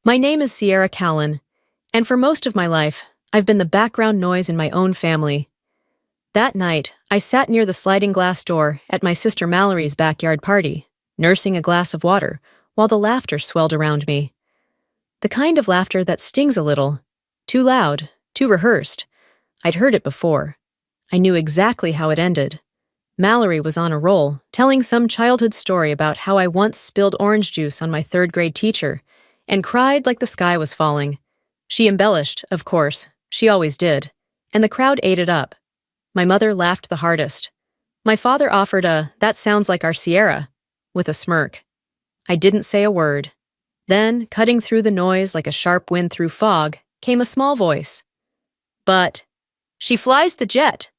My name is Sierra Callen, and for most of my life, I've been the background noise in my own family. That night, I sat near the sliding glass door at my sister Mallory's backyard party, nursing a glass of water, while the laughter swelled around me. The kind of laughter that stings a little. Too loud, too rehearsed. I'd heard it before. I knew exactly how it ended. Mallory was on a roll, telling some childhood story about how I once spilled orange juice on my third-grade teacher and cried like the sky was falling. She embellished, of course. She always did. And the crowd ate it up. My mother laughed the hardest. My father offered "that sounds like our Sierra," with a smirk. I didn't say a word. Then, cutting through the noise like a sharp wind through fog, came a small voice. "But she flies the jet."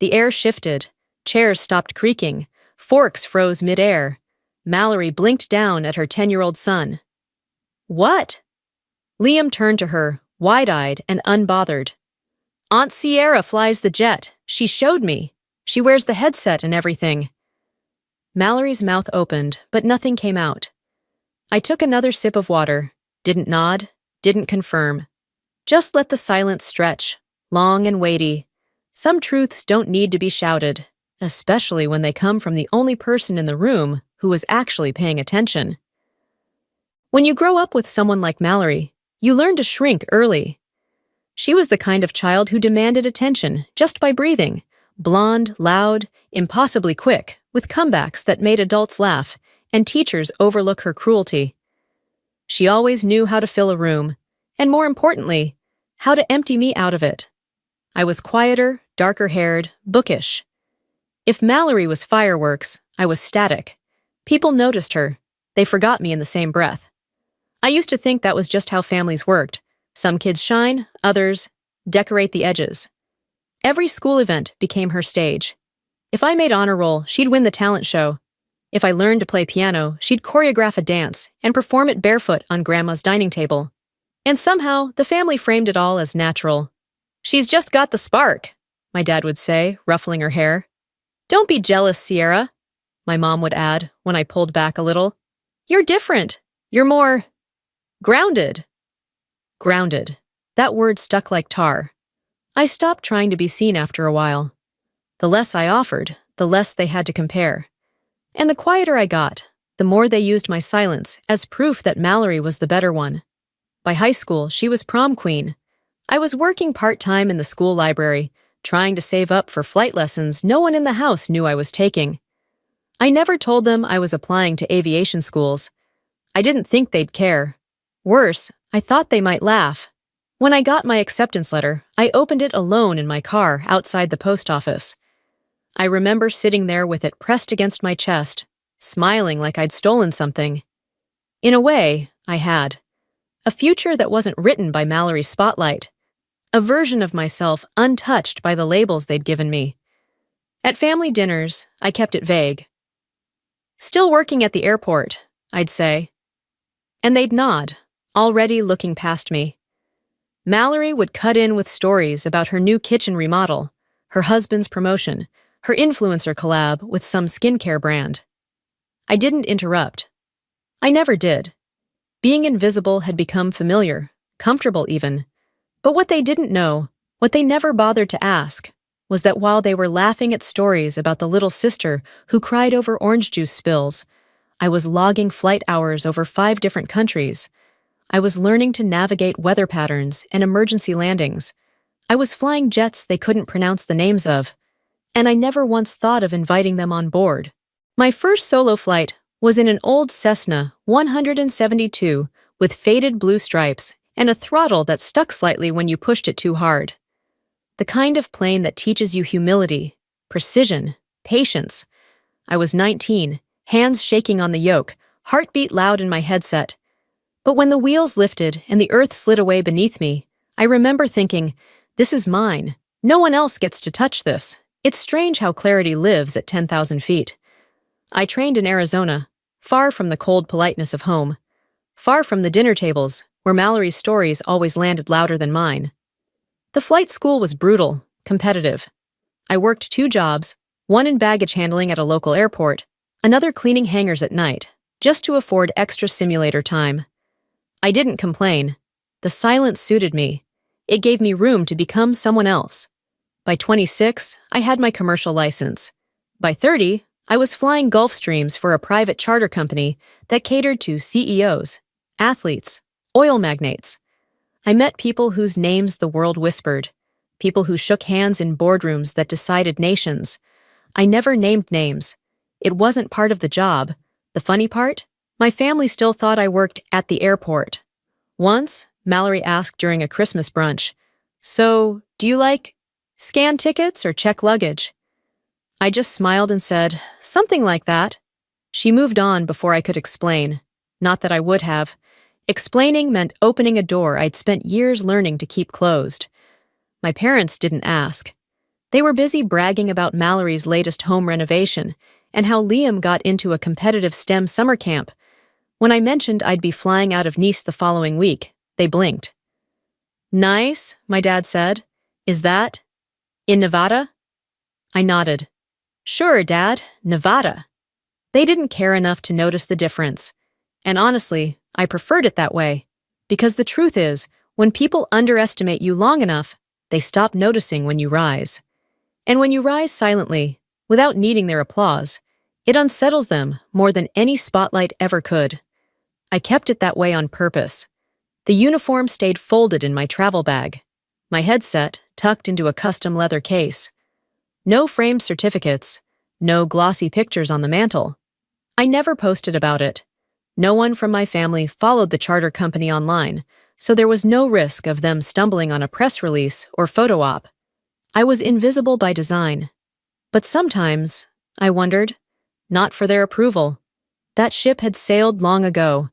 The air shifted. Chairs stopped creaking. Forks froze mid-air. Mallory blinked down at her 10-year-old son. "What?" Liam turned to her, wide-eyed and unbothered. "Aunt Sierra flies the jet. She showed me. She wears the headset and everything." Mallory's mouth opened, but nothing came out. I took another sip of water, didn't nod, didn't confirm. Just let the silence stretch, long and weighty. Some truths don't need to be shouted, especially when they come from the only person in the room who was actually paying attention. When you grow up with someone like Mallory, you learn to shrink early. She was the kind of child who demanded attention just by breathing, blonde, loud, impossibly quick, with comebacks that made adults laugh and teachers overlook her cruelty. She always knew how to fill a room, and more importantly, how to empty me out of it. I was quieter, darker-haired, bookish. If Mallory was fireworks, I was static. People noticed her. They forgot me in the same breath. I used to think that was just how families worked. Some kids shine, others decorate the edges. Every school event became her stage. If I made honor roll, she'd win the talent show. If I learned to play piano, she'd choreograph a dance and perform it barefoot on Grandma's dining table. And somehow, the family framed it all as natural. "She's just got the spark," my dad would say, ruffling her hair. "Don't be jealous, Sierra," my mom would add when I pulled back a little. "You're different. You're more grounded." Grounded. That word stuck like tar. I stopped trying to be seen after a while. The less I offered, the less they had to compare. And the quieter I got, the more they used my silence as proof that Mallory was the better one. By high school, she was prom queen. I was working part-time in the school library, trying to save up for flight lessons no one in the house knew I was taking. I never told them I was applying to aviation schools. I didn't think they'd care. Worse, I thought they might laugh. When I got my acceptance letter, I opened it alone in my car outside the post office. I remember sitting there with it pressed against my chest, smiling like I'd stolen something. In a way, I had. A future that wasn't written by Mallory's spotlight. A version of myself untouched by the labels they'd given me. At family dinners, I kept it vague. "Still working at the airport," I'd say. And they'd nod, already looking past me. Mallory would cut in with stories about her new kitchen remodel, her husband's promotion, her influencer collab with some skincare brand. I didn't interrupt. I never did. Being invisible had become familiar, comfortable even. But what they didn't know, what they never bothered to ask, was that while they were laughing at stories about the little sister who cried over orange juice spills, I was logging flight hours over 5 different countries. I was learning to navigate weather patterns and emergency landings. I was flying jets they couldn't pronounce the names of, and I never once thought of inviting them on board. My first solo flight was in an old Cessna 172 with faded blue stripes and a throttle that stuck slightly when you pushed it too hard. The kind of plane that teaches you humility, precision, patience. I was 19, hands shaking on the yoke, heartbeat loud in my headset. But when the wheels lifted and the earth slid away beneath me, I remember thinking, this is mine. No one else gets to touch this. It's strange how clarity lives at 10,000 feet. I trained in Arizona, far from the cold politeness of home, far from the dinner tables, where Mallory's stories always landed louder than mine. The flight school was brutal, competitive. I worked 2 jobs, one in baggage handling at a local airport, another cleaning hangars at night, just to afford extra simulator time. I didn't complain. The silence suited me. It gave me room to become someone else. By 26, I had my commercial license. By 30, I was flying Gulfstreams for a private charter company that catered to CEOs, athletes, oil magnates. I met people whose names the world whispered, people who shook hands in boardrooms that decided nations. I never named names. It wasn't part of the job. The funny part? My family still thought I worked at the airport. Once, Mallory asked during a Christmas brunch, "So, do you scan tickets or check luggage?" I just smiled and said, "Something like that." She moved on before I could explain. Not that I would have. Explaining meant opening a door I'd spent years learning to keep closed. My parents didn't ask. They were busy bragging about Mallory's latest home renovation and how Liam got into a competitive STEM summer camp. When I mentioned I'd be flying out of Nice the following week, they blinked. "Nice," my dad said. "Is that in Nevada?" I nodded. "Sure, Dad, Nevada." They didn't care enough to notice the difference. And honestly, I preferred it that way. Because the truth is, when people underestimate you long enough, they stop noticing when you rise. And when you rise silently, without needing their applause, it unsettles them more than any spotlight ever could. I kept it that way on purpose. The uniform stayed folded in my travel bag. My headset tucked into a custom leather case. No framed certificates, no glossy pictures on the mantle. I never posted about it. No one from my family followed the charter company online, so there was no risk of them stumbling on a press release or photo op. I was invisible by design. But sometimes, I wondered, not for their approval. That ship had sailed long ago.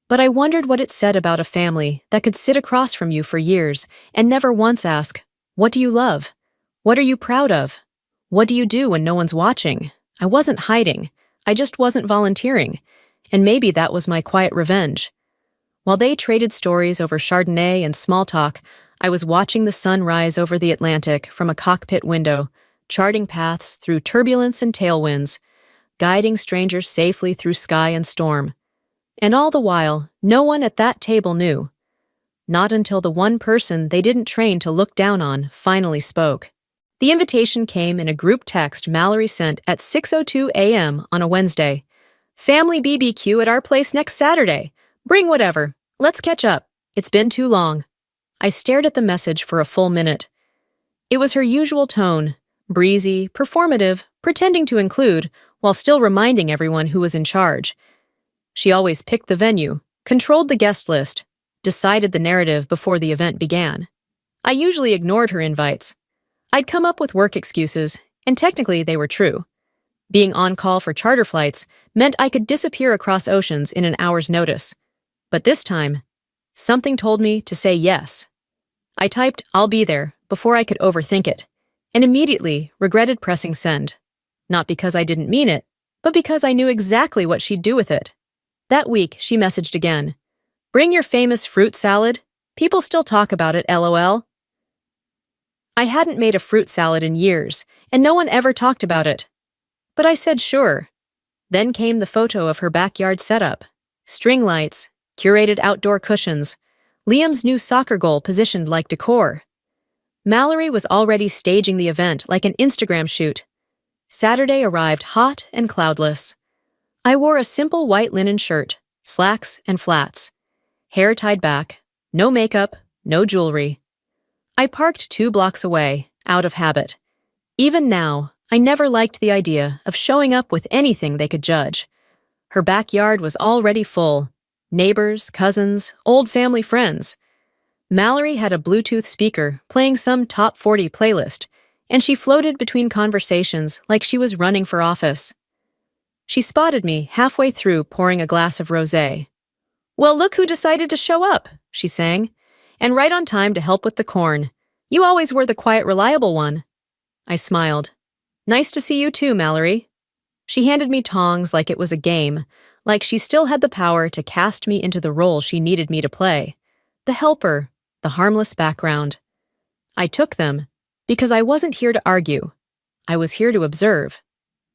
But I wondered what it said about a family that could sit across from you for years and never once ask, "What do you love? What are you proud of? What do you do when no one's watching?" I wasn't hiding. I just wasn't volunteering. And maybe that was my quiet revenge. While they traded stories over Chardonnay and small talk, I was watching the sun rise over the Atlantic from a cockpit window, charting paths through turbulence and tailwinds, guiding strangers safely through sky and storm. And all the while, no one at that table knew. Not until the one person they didn't train to look down on finally spoke. The invitation came in a group text Mallory sent at 6:02 a.m. on a Wednesday. "Family BBQ at our place next Saturday. Bring whatever. Let's catch up. It's been too long." I stared at the message for a full minute. It was her usual tone, breezy, performative, pretending to include, while still reminding everyone who was in charge. She always picked the venue, controlled the guest list, decided the narrative before the event began. I usually ignored her invites. I'd come up with work excuses, and technically they were true. Being on call for charter flights meant I could disappear across oceans in an hour's notice. But this time, something told me to say yes. I typed, "I'll be there," before I could overthink it, and immediately regretted pressing send. Not because I didn't mean it, but because I knew exactly what she'd do with it. That week, she messaged again. "Bring your famous fruit salad. People still talk about it, LOL." I hadn't made a fruit salad in years, and no one ever talked about it. But I said sure. Then came the photo of her backyard setup. String lights, curated outdoor cushions, Liam's new soccer goal positioned like decor. Mallory was already staging the event like an Instagram shoot. Saturday arrived hot and cloudless. I wore a simple white linen shirt, slacks and flats. Hair tied back, no makeup, no jewelry. I parked 2 blocks away, out of habit. Even now, I never liked the idea of showing up with anything they could judge. Her backyard was already full. Neighbors, cousins, old family friends. Mallory had a Bluetooth speaker playing some top 40 playlist, and she floated between conversations like she was running for office. She spotted me halfway through pouring a glass of rosé. "Well, look who decided to show up," she sang, "and right on time to help with the corn. You always were the quiet, reliable one." I smiled. "Nice to see you too, Mallory." She handed me tongs like it was a game, like she still had the power to cast me into the role she needed me to play. The helper, the harmless background. I took them because I wasn't here to argue. I was here to observe.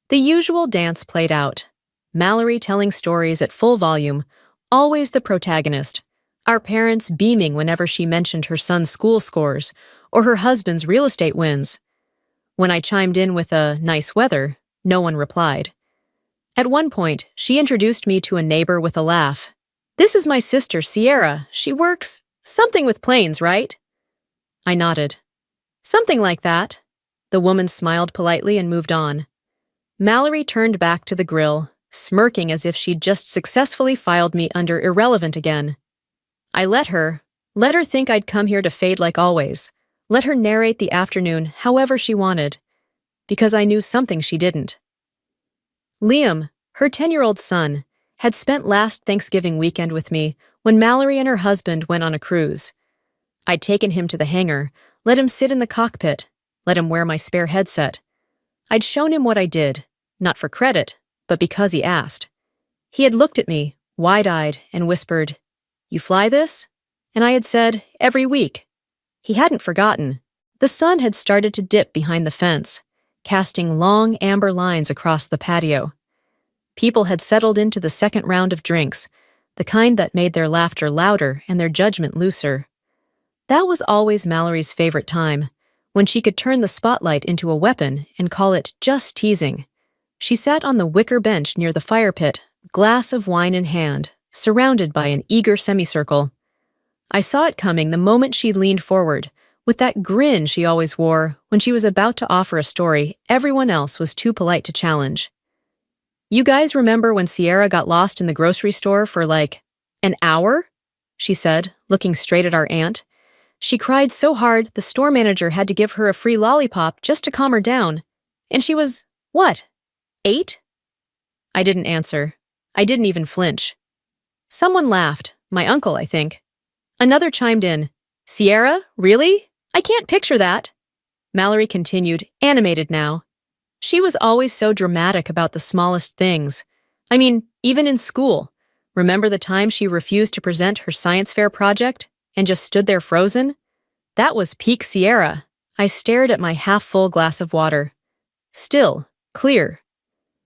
The usual dance played out. Mallory telling stories at full volume, always the protagonist. our parents beaming whenever she mentioned her son's school scores or her husband's real estate wins. When I chimed in with a nice weather, no one replied. At one point, she introduced me to a neighbor with a laugh. "This is my sister, Sierra. She works something with planes, right?" I nodded. "Something like that." The woman smiled politely and moved on. Mallory turned back to the grill, smirking as if she'd just successfully filed me under irrelevant again. I let her think I'd come here to fade like always, let her narrate the afternoon however she wanted, because I knew something she didn't. Liam, her 10-year-old son, had spent last Thanksgiving weekend with me when Mallory and her husband went on a cruise. I'd taken him to the hangar, let him sit in the cockpit, let him wear my spare headset. I'd shown him what I did, not for credit, but because he asked. He had looked at me, wide-eyed, and whispered, "You fly this?" And I had said, "Every week." He hadn't forgotten. The sun had started to dip behind the fence, casting long amber lines across the patio. People had settled into the second round of drinks, the kind that made their laughter louder and their judgment looser. That was always Mallory's favorite time, when she could turn the spotlight into a weapon and call it just teasing. She sat on the wicker bench near the fire pit, glass of wine in hand, surrounded by an eager semicircle. I saw it coming the moment she leaned forward, with that grin she always wore when she was about to offer a story everyone else was too polite to challenge. "You guys remember when Sierra got lost in the grocery store for like an hour?" she said, looking straight at our aunt. "She cried so hard the store manager had to give her a free lollipop just to calm her down. And she was, what, 8? I didn't answer. I didn't even flinch. Someone laughed, my uncle, I think. Another chimed in. "Sierra, really? I can't picture that." Mallory continued, animated now. She was always so dramatic about the smallest things. I mean, even in school. Remember the time she refused to present her science fair project and just stood there frozen? That was peak Sierra. I stared at my half-full glass of water. Still, clear.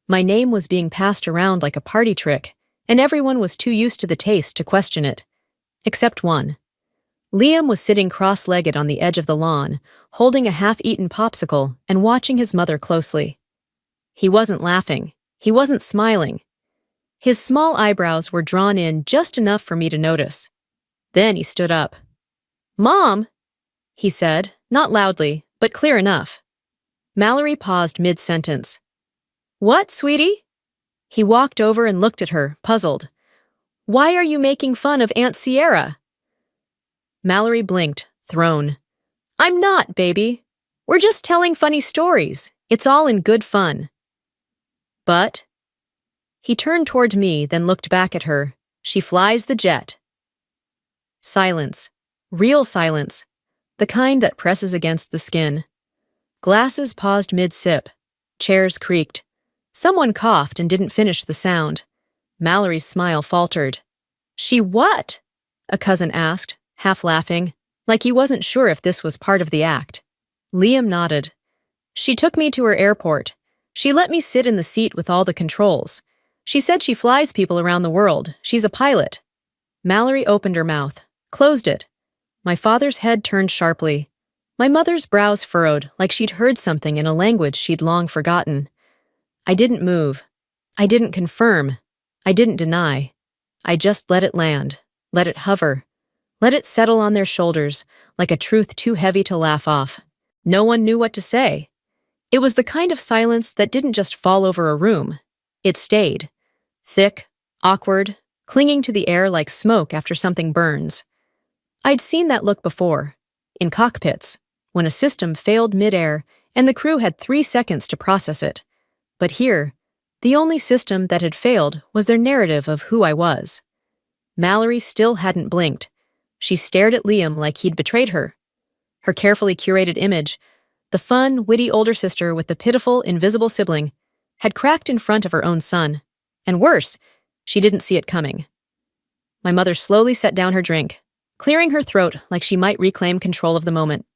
My name was being passed around like a party trick, and everyone was too used to the taste to question it. Except one. Liam was sitting cross-legged on the edge of the lawn, holding a half-eaten popsicle and watching his mother closely. He wasn't laughing. He wasn't smiling. His small eyebrows were drawn in just enough for me to notice. Then he stood up. "Mom," he said, not loudly, but clear enough. Mallory paused mid-sentence. "What, sweetie?" He walked over and looked at her, puzzled. "Why are you making fun of Aunt Sierra?" Mallory blinked, thrown. "I'm not, baby. We're just telling funny stories. It's all in good fun." "But—" He turned toward me, then looked back at her. "She flies the jet." Silence. Real silence. The kind that presses against the skin. Glasses paused mid-sip. Chairs creaked. Someone coughed and didn't finish the sound. Mallory's smile faltered. "She what?" a cousin asked, half laughing, like he wasn't sure if this was part of the act. Liam nodded. "She took me to her airport. She let me sit in the seat with all the controls. She said she flies people around the world. She's a pilot." Mallory opened her mouth, closed it. My father's head turned sharply. My mother's brows furrowed like she'd heard something in a language she'd long forgotten. I didn't move. I didn't confirm. I didn't deny. I just let it land, let it hover, let it settle on their shoulders like a truth too heavy to laugh off. No one knew what to say. It was the kind of silence that didn't just fall over a room. It stayed. Thick, awkward, clinging to the air like smoke after something burns. I'd seen that look before, in cockpits, when a system failed midair and the crew had 3 seconds to process it. But here, the only system that had failed was their narrative of who I was. Mallory still hadn't blinked. She stared at Liam like he'd betrayed her. Her carefully curated image, the fun, witty older sister with the pitiful, invisible sibling, had cracked in front of her own son. And worse, she didn't see it coming. My mother slowly set down her drink, clearing her throat like she might reclaim control of the moment.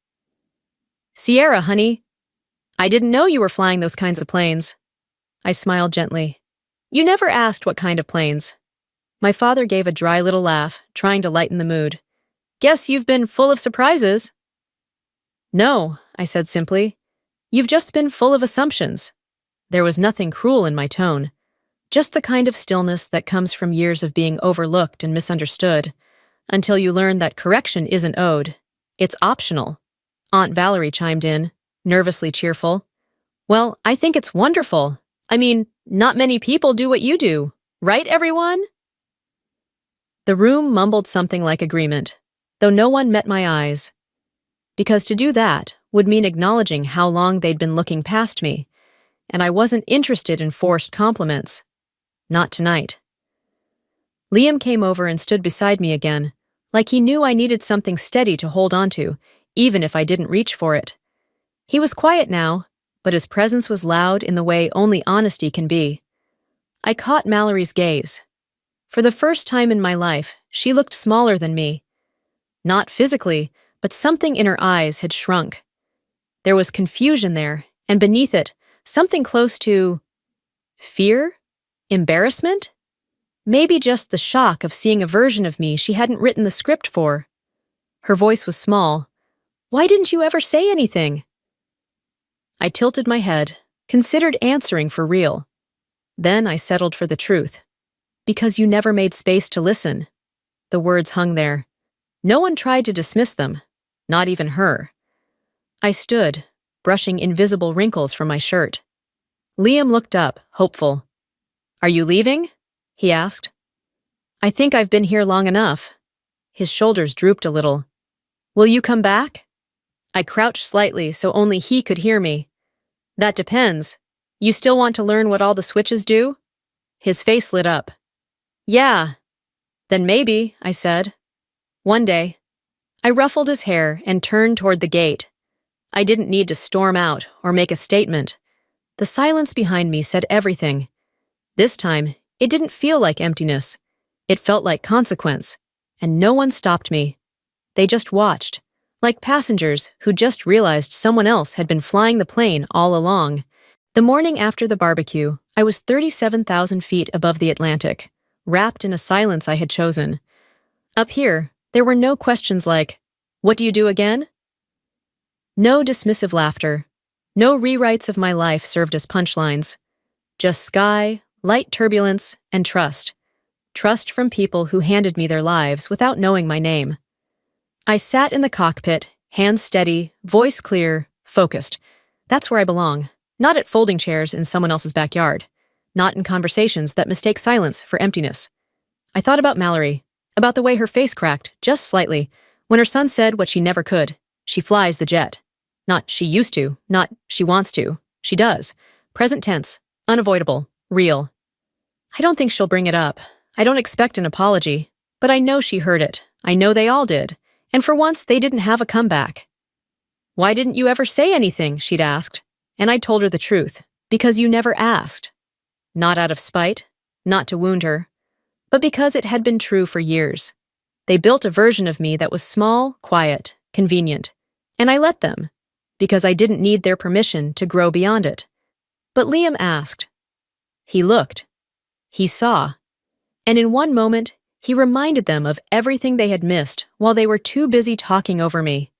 "Sierra, honey, I didn't know you were flying those kinds of planes." I smiled gently. "You never asked what kind of planes." My father gave a dry little laugh, trying to lighten the mood. Guess you've been full of surprises. No, I said simply. You've just been full of assumptions. There was nothing cruel in my tone, just the kind of stillness that comes from years of being overlooked and misunderstood, until you learn that correction isn't owed. It's optional. Aunt Valerie chimed in, nervously cheerful. Well, I think it's wonderful. I mean, not many people do what you do, right, everyone? The room mumbled something like agreement, though no one met my eyes. Because to do that would mean acknowledging how long they'd been looking past me, and I wasn't interested in forced compliments. Not tonight. Liam came over and stood beside me again, like he knew I needed something steady to hold onto, even if I didn't reach for it. He was quiet now, but his presence was loud in the way only honesty can be. I caught Mallory's gaze. For the first time in my life, she looked smaller than me. Not physically, but something in her eyes had shrunk. There was confusion there, and beneath it, something close to fear? Embarrassment? Maybe just the shock of seeing a version of me she hadn't written the script for. Her voice was small. Why didn't you ever say anything? I tilted my head, considered answering for real. Then I settled for the truth. Because you never made space to listen. The words hung there. No one tried to dismiss them, not even her. I stood, brushing invisible wrinkles from my shirt. Liam looked up, hopeful. Are you leaving? He asked. I think I've been here long enough. His shoulders drooped a little. Will you come back? I crouched slightly so only he could hear me. That depends. You still want to learn what all the switches do? His face lit up. Yeah. Then maybe, I said. One day. I ruffled his hair and turned toward the gate. I didn't need to storm out or make a statement. The silence behind me said everything. This time, it didn't feel like emptiness. It felt like consequence, and no one stopped me. They just watched, like passengers who just realized someone else had been flying the plane all along. The morning after the barbecue, I was 37,000 feet above the Atlantic, wrapped in a silence I had chosen. Up here, there were no questions like, "What do you do again?" No dismissive laughter. No rewrites of my life served as punchlines. Just sky, light turbulence, and trust. Trust from people who handed me their lives without knowing my name. I sat in the cockpit, hands steady, voice clear, focused. That's where I belong. Not at folding chairs in someone else's backyard. Not in conversations that mistake silence for emptiness. I thought about Mallory, about the way her face cracked, just slightly, when her son said what she never could. She flies the jet. Not she used to, not she wants to. She does. Present tense, unavoidable, real. I don't think she'll bring it up. I don't expect an apology. But I know she heard it. I know they all did. And for once, they didn't have a comeback. Why didn't you ever say anything, she'd asked. And I told her the truth. Because you never asked. Not out of spite, not to wound her, but because it had been true for years. They built a version of me that was small, quiet, convenient. And I let them, because I didn't need their permission to grow beyond it. But Liam asked. He looked. He saw. And in one moment, he reminded them of everything they had missed while they were too busy talking over me.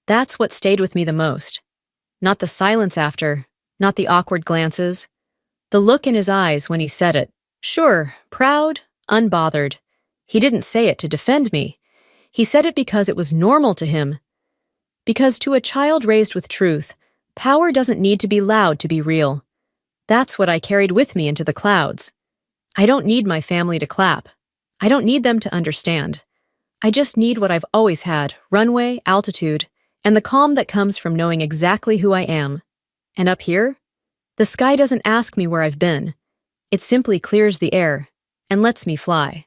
That's what stayed with me the most. Not the silence after, not the awkward glances. The look in his eyes when he said it. Sure, proud, unbothered. He didn't say it to defend me. He said it because it was normal to him. Because to a child raised with truth, power doesn't need to be loud to be real. That's what I carried with me into the clouds. I don't need my family to clap. I don't need them to understand. I just need what I've always had, runway, altitude, and the calm that comes from knowing exactly who I am. And up here, the sky doesn't ask me where I've been. It simply clears the air and lets me fly.